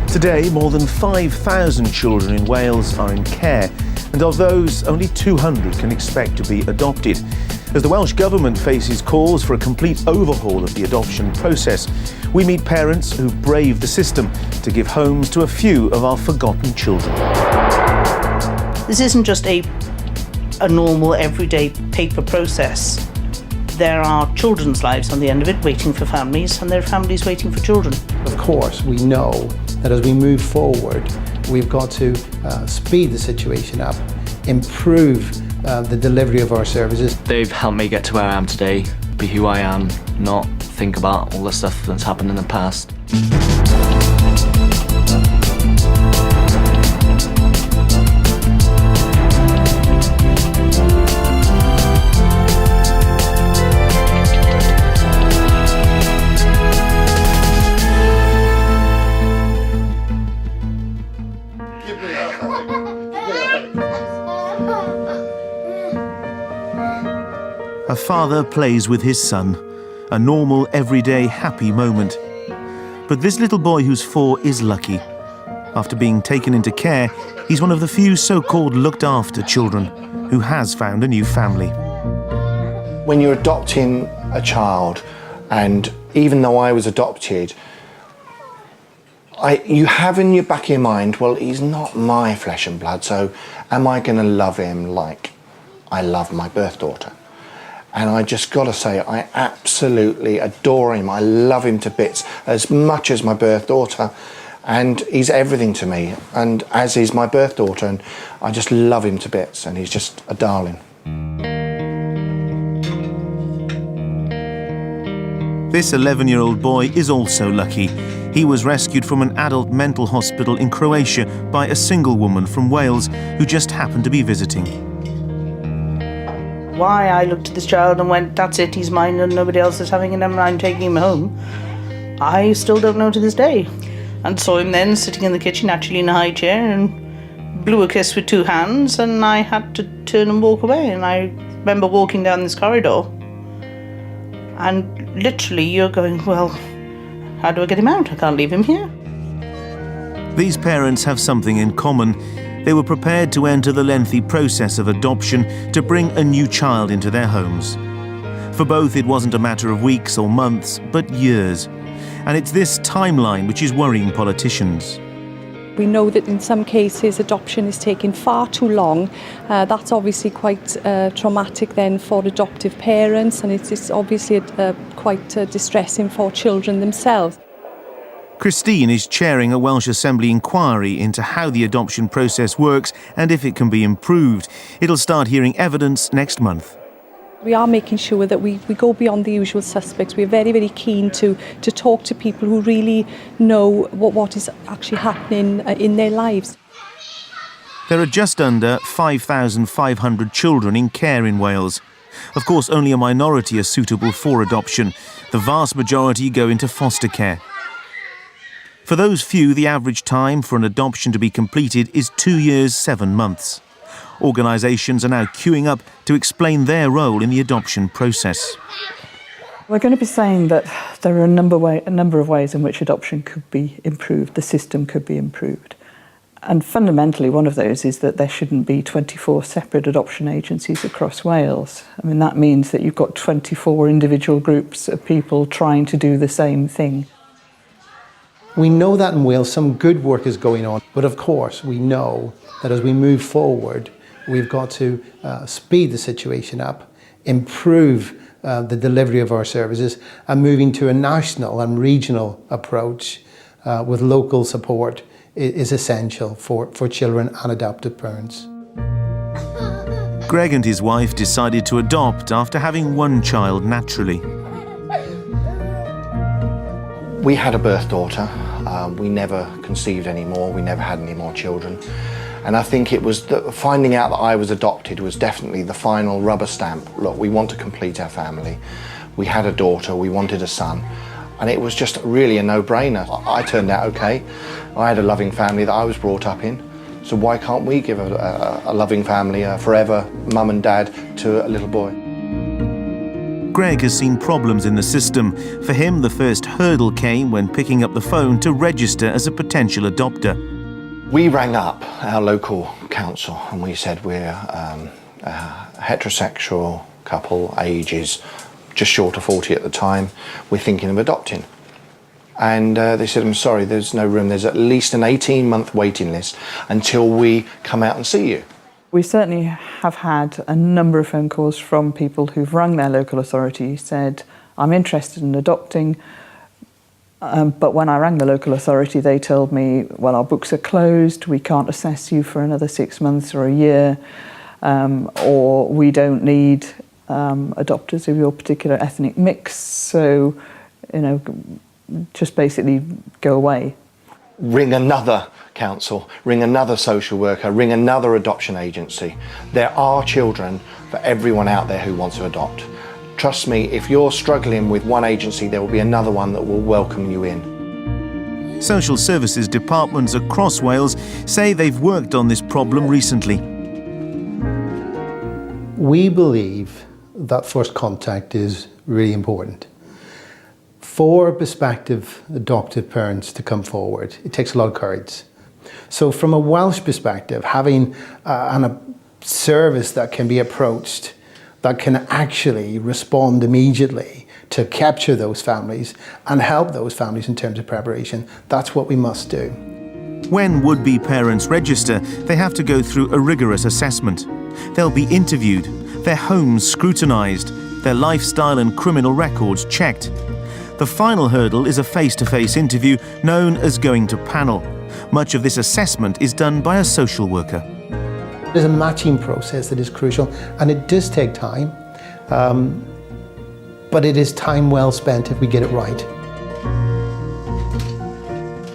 Today, more than 5,000 children in Wales are in care, and of those, only 200 can expect to be adopted. As the Welsh Government faces calls for a complete overhaul of the adoption process, we meet parents who've braved the system to give homes to a few of our forgotten children. This isn't just a normal, everyday paper process. There are children's lives on the end of it, waiting for families, and there are families waiting for children. Of course, we know that as we move forward, we've got to speed the situation up, improve the delivery of our services. They've helped me get to where I am today, be who I am, not think about all the stuff that's happened in the past. A father plays with his son, a normal, everyday, happy moment. But this little boy who's 4 is lucky. After being taken into care, he's one of the few so-called looked-after children who has found a new family. When you're adopting a child, and even though I was adopted, you have in your back of your mind, well, he's not my flesh and blood, so am I going to love him like I love my birth daughter? And I just got to say, I absolutely adore him. I love him to bits, as much as my birth daughter. And he's everything to me, and as is my birth daughter. And I just love him to bits, and he's just a darling. This 11-year-old boy is also lucky. He was rescued from an adult mental hospital in Croatia by a single woman from Wales who just happened to be visiting. Why I looked at this child and went, that's it, he's mine and nobody else is having him and I'm taking him home, I still don't know to this day. And saw him then sitting in the kitchen, actually in a high chair, and blew a kiss with 2 hands, and I had to turn and walk away. And I remember walking down this corridor and literally you're going, well, how do I get him out? I can't leave him here. These parents have something in common. They were prepared to enter the lengthy process of adoption to bring a new child into their homes. For both, it wasn't a matter of weeks or months, but years. And it's this timeline which is worrying politicians. We know that in some cases adoption is taking far too long. That's obviously quite traumatic then for adoptive parents, and it's obviously quite distressing for children themselves. Christine is chairing a Welsh Assembly inquiry into how the adoption process works and if it can be improved. It'll start hearing evidence next month. We are making sure that we go beyond the usual suspects. We're very, very keen to talk to people who really know what is actually happening in their lives. There are just under 5,500 children in care in Wales. Of course, only a minority are suitable for adoption. The vast majority go into foster care. For those few, the average time for an adoption to be completed is 2 years, 7 months. Organisations are now queuing up to explain their role in the adoption process. We're going to be saying that there are a number of ways in which adoption could be improved, the system could be improved. And fundamentally, one of those is that there shouldn't be 24 separate adoption agencies across Wales. I mean, that means that you've got 24 individual groups of people trying to do the same thing. We know that in Wales some good work is going on, but of course we know that as we move forward, we've got to speed the situation up, improve the delivery of our services, and moving to a national and regional approach with local support is essential for children and adoptive parents. Greg and his wife decided to adopt after having 1 child naturally. We had a birth daughter. We never conceived any more. We never had any more children. And I think it was finding out that I was adopted was definitely the final rubber stamp. Look, we want to complete our family. We had a daughter, we wanted a son. And it was just really a no-brainer. I turned out okay. I had a loving family that I was brought up in. So why can't we give a loving family, a forever mum and dad to a little boy? Greg has seen problems in the system. For him, the first hurdle came when picking up the phone to register as a potential adopter. We rang up our local council and we said we're a heterosexual couple, age is just short of 40 at the time, we're thinking of adopting. And they said, I'm sorry, there's no room. There's at least an 18-month waiting list until we come out and see you. We certainly have had a number of phone calls from people who've rung their local authority, said, I'm interested in adopting, but when I rang the local authority, they told me, well, our books are closed, we can't assess you for another 6 months or a year, or we don't need adopters of your particular ethnic mix, so, just basically go away. Ring another council, ring another social worker, ring another adoption agency. There are children for everyone out there who wants to adopt. Trust me, if you're struggling with one agency, there will be another one that will welcome you in. Social services departments across Wales say they've worked on this problem recently. We believe that first contact is really important. For prospective adoptive parents to come forward, it takes a lot of courage. So from a Welsh perspective, having a service that can be approached, that can actually respond immediately to capture those families and help those families in terms of preparation, that's what we must do. When would-be parents register, they have to go through a rigorous assessment. They'll be interviewed, their homes scrutinised, their lifestyle and criminal records checked. The final hurdle is a face-to-face interview known as going to panel. Much of this assessment is done by a social worker. There's a matching process that is crucial, and it does take time, but it is time well spent if we get it right.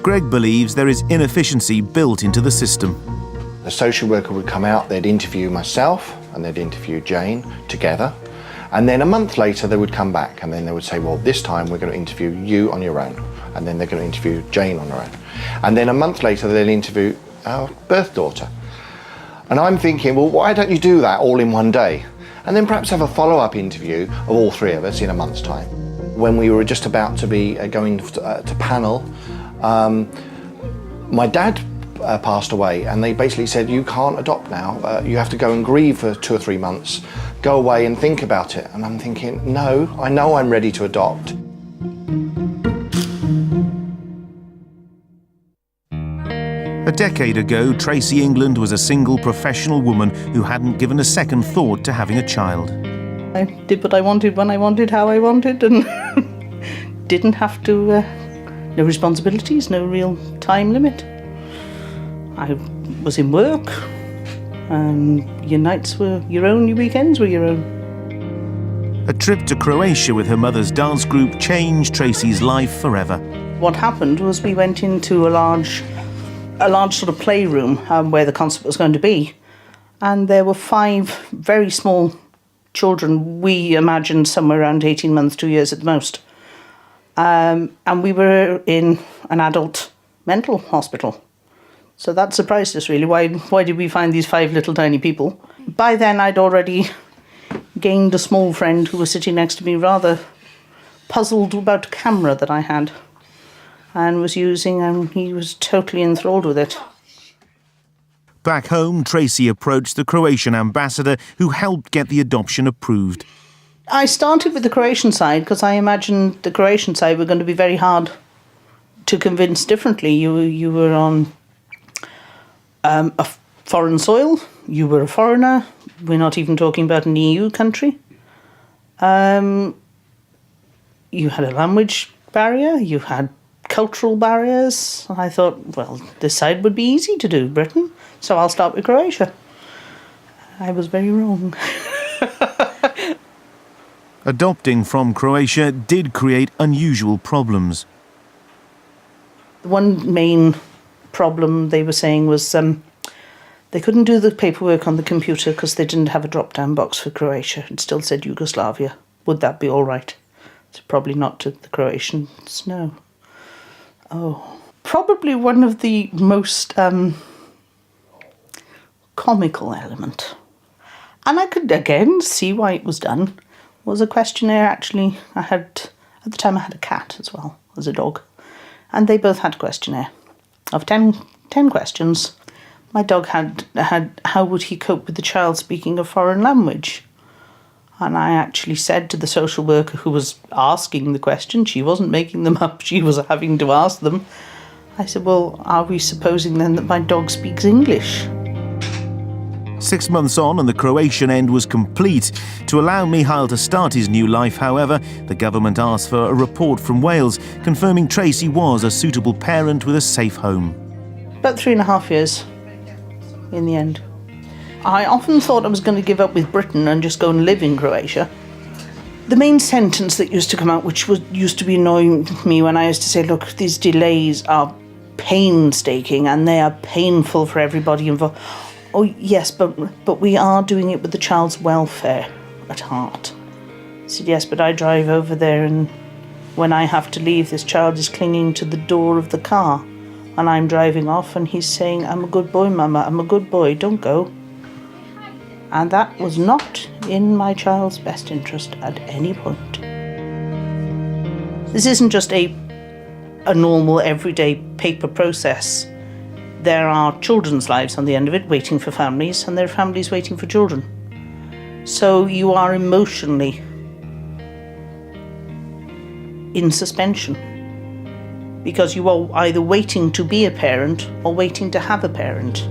Greg believes there is inefficiency built into the system. The social worker would come out, they'd interview myself and they'd interview Jane together. And then a month later they would come back and then they would say, well, this time we're going to interview you on your own. And then they're going to interview Jane on her own. And then a month later they'll interview our birth daughter. And I'm thinking, well, why don't you do that all in one day? And then perhaps have a follow-up interview of all three of us in a month's time. When we were just about to be going to panel, my dad passed away and they basically said, you can't adopt now, you have to go and grieve for 2 or 3 months, go away and think about it. And I'm thinking, no, I know I'm ready to adopt. A decade ago, Tracy England was a single professional woman who hadn't given a second thought to having a child. I did what I wanted, when I wanted, how I wanted, and didn't have to, no responsibilities, no real time limit. I was in work, and your nights were your own, your weekends were your own. A trip to Croatia with her mother's dance group changed Tracy's life forever. What happened was we went into a large sort of playroom where the concert was going to be, and there were 5 very small children, we imagined somewhere around 18 months, 2 years at the most. And we were in an adult mental hospital. So that surprised us really. Why did we find these 5 little tiny people? By then I'd already gained a small friend who was sitting next to me, rather puzzled about a camera that I had and was using, and he was totally enthralled with it. Back home, Tracy approached the Croatian ambassador who helped get the adoption approved. I started with the Croatian side because I imagined the Croatian side were going to be very hard to convince differently. You were on a foreign soil, you were a foreigner, we're not even talking about an EU country. You had a language barrier, you had cultural barriers. I thought, well, this side would be easy to do, Britain, so I'll start with Croatia. I was very wrong. Adopting from Croatia did create unusual problems. The one main problem they were saying was they couldn't do the paperwork on the computer because they didn't have a drop-down box for Croatia. It still said Yugoslavia. Would that be all right? It's probably not to the Croatians, no. Oh, probably one of the most comical element, and I could again see why it was done, was a questionnaire. Actually, at the time I had a cat as well as a dog, and they both had a questionnaire of 10 questions. My dog had how would he cope with the child speaking a foreign language? And I actually said to the social worker who was asking the question, she wasn't making them up, she was having to ask them, I said, well, are we supposing then that my dog speaks English? 6 months on and the Croatian end was complete. To allow Mihail to start his new life, however, the government asked for a report from Wales confirming Tracy was a suitable parent with a safe home. About 3.5 years in the end. I often thought I was going to give up with Britain and just go and live in Croatia. The main sentence that used to come out, which used to be annoying me when I used to say, look, these delays are painstaking and they are painful for everybody involved. Oh yes, but we are doing it with the child's welfare at heart. I said, yes, but I drive over there and when I have to leave, this child is clinging to the door of the car and I'm driving off and he's saying, I'm a good boy, Mama, I'm a good boy, don't go. And that was not in my child's best interest at any point. This isn't just a normal, everyday paper process. There are children's lives on the end of it, waiting for families, and there are families waiting for children. So you are emotionally in suspension because you are either waiting to be a parent or waiting to have a parent.